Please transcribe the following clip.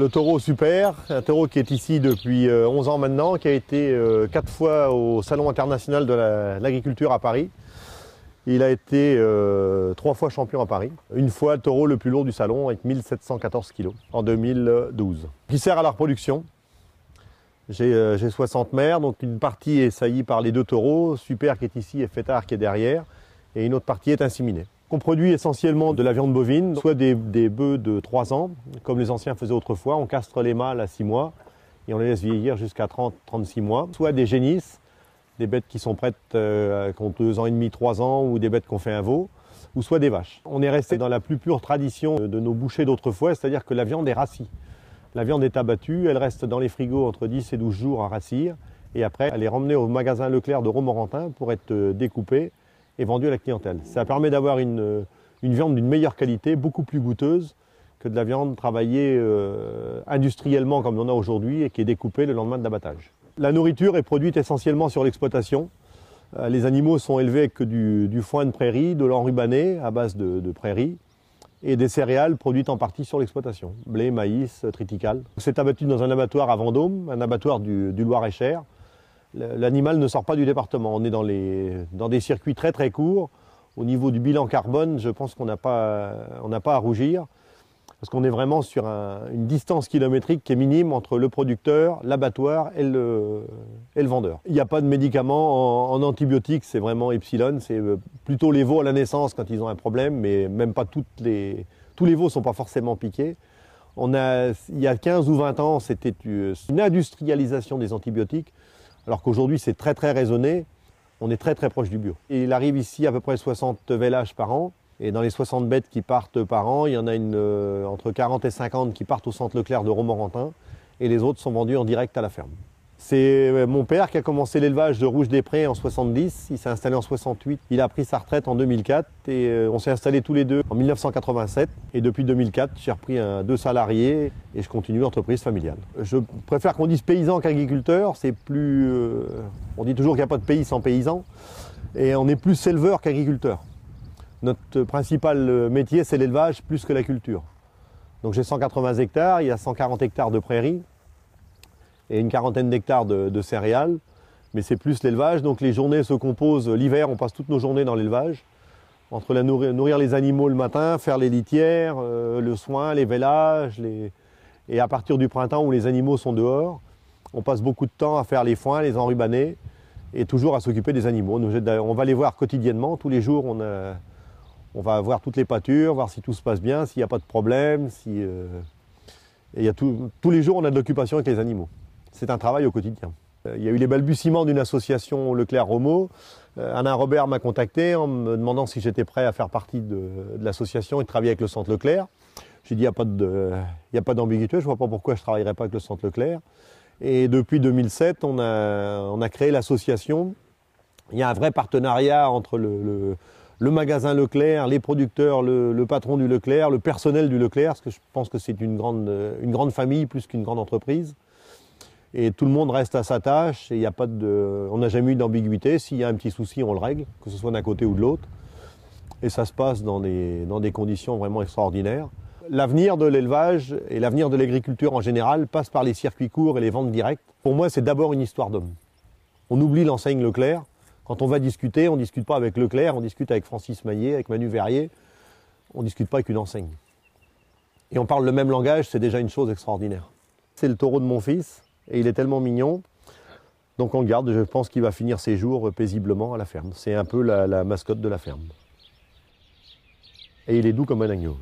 Le taureau Super, un taureau qui est ici depuis 11 ans maintenant, qui a été 4 fois au Salon international de l'agriculture à Paris. Il a été 3 fois champion à Paris. Une fois le taureau le plus lourd du salon avec 1714 kg en 2012. Qui sert à la reproduction. J'ai 60 mères, donc une partie est saillie par les 2 taureaux, Super qui est ici et Fêtard qui est derrière, et une autre partie est inséminée. On produit essentiellement de la viande bovine, soit des bœufs de 3 ans, comme les anciens faisaient autrefois. On castre les mâles à 6 mois et on les laisse vieillir jusqu'à 30-36 mois. Soit des génisses, des bêtes qui sont prêtes, qui ont 2 ans et demi, 3 ans, ou des bêtes qu'on fait un veau, ou soit des vaches. On est resté dans la plus pure tradition de nos bouchers d'autrefois, c'est-à-dire que la viande est rassie. La viande est abattue, elle reste dans les frigos entre 10 et 12 jours à rassir, et après elle est ramenée au magasin Leclerc de Romorantin pour être découpée et vendue à la clientèle. Ça permet d'avoir une viande d'une meilleure qualité, beaucoup plus goûteuse que de la viande travaillée industriellement comme on a aujourd'hui et qui est découpée le lendemain de l'abattage. La nourriture est produite essentiellement sur l'exploitation. Les animaux sont élevés avec du foin de prairie, de l'enrubané à base de prairie et des céréales produites en partie sur l'exploitation. Blé, maïs, triticale. C'est abattu dans un abattoir à Vendôme, un abattoir du Loir-et-Cher. L'animal ne sort pas du département. On est dans des circuits très très courts. Au niveau du bilan carbone, je pense qu'on n'a pas à rougir. Parce qu'on est vraiment sur une distance kilométrique qui est minime entre le producteur, l'abattoir et le vendeur. Il n'y a pas de médicaments en antibiotiques, c'est vraiment epsilon. C'est plutôt les veaux à la naissance quand ils ont un problème, mais même pas tous les veaux ne sont pas forcément piqués. Il y a 15 ou 20 ans, c'était une industrialisation des antibiotiques, alors qu'aujourd'hui c'est très très raisonné. On est très très proche du bio. Et il arrive ici à peu près 60 vélages par an. Et dans les 60 bêtes qui partent par an, il y en a entre 40 et 50 qui partent au centre Leclerc de Romorantin et les autres sont vendus en direct à la ferme. C'est mon père qui a commencé l'élevage de Rouge des Prés en 70, il s'est installé en 68, il a pris sa retraite en 2004 et on s'est installés tous les deux en 1987 et depuis 2004 j'ai repris 2 salariés et je continue l'entreprise familiale. Je préfère qu'on dise paysan qu'agriculteur, c'est plus... on dit toujours qu'il n'y a pas de pays sans paysan et on est plus éleveur qu'agriculteur. Notre principal métier, c'est l'élevage plus que la culture. Donc j'ai 180 hectares, il y a 140 hectares de prairies et une quarantaine d'hectares de céréales. Mais c'est plus l'élevage, donc les journées se composent, l'hiver on passe toutes nos journées dans l'élevage. Entre nourrir les animaux le matin, faire les litières, le soin, les vélages. Et à partir du printemps où les animaux sont dehors, on passe beaucoup de temps à faire les foins, les enrubanés et toujours à s'occuper des animaux. On va les voir quotidiennement, tous les jours on va voir toutes les pâtures, voir si tout se passe bien, s'il n'y a pas de problème. Tous les jours, on a de l'occupation avec les animaux. C'est un travail au quotidien. Il y a eu les balbutiements d'une association Leclerc-Romo. Alain Robert m'a contacté en me demandant si j'étais prêt à faire partie de l'association et de travailler avec le centre Leclerc. J'ai dit, il n'y a pas d'ambiguïté, je ne vois pas pourquoi je ne travaillerais pas avec le centre Leclerc. Et depuis 2007, on a créé l'association. Il y a un vrai partenariat entre le magasin Leclerc, les producteurs, le patron du Leclerc, le personnel du Leclerc, parce que je pense que c'est une grande famille plus qu'une grande entreprise. Et tout le monde reste à sa tâche et on n'a jamais eu d'ambiguïté. S'il y a un petit souci, on le règle, que ce soit d'un côté ou de l'autre. Et ça se passe dans des conditions vraiment extraordinaires. L'avenir de l'élevage et l'avenir de l'agriculture en général passe par les circuits courts et les ventes directes. Pour moi, c'est d'abord une histoire d'homme. On oublie l'enseigne Leclerc. Quand on va discuter, on ne discute pas avec Leclerc, on discute avec Francis Maillet, avec Manu Verrier. On ne discute pas avec une enseigne. Et on parle le même langage, c'est déjà une chose extraordinaire. C'est le taureau de mon fils et il est tellement mignon. Donc on le garde, je pense qu'il va finir ses jours paisiblement à la ferme. C'est un peu la mascotte de la ferme. Et il est doux comme un agneau.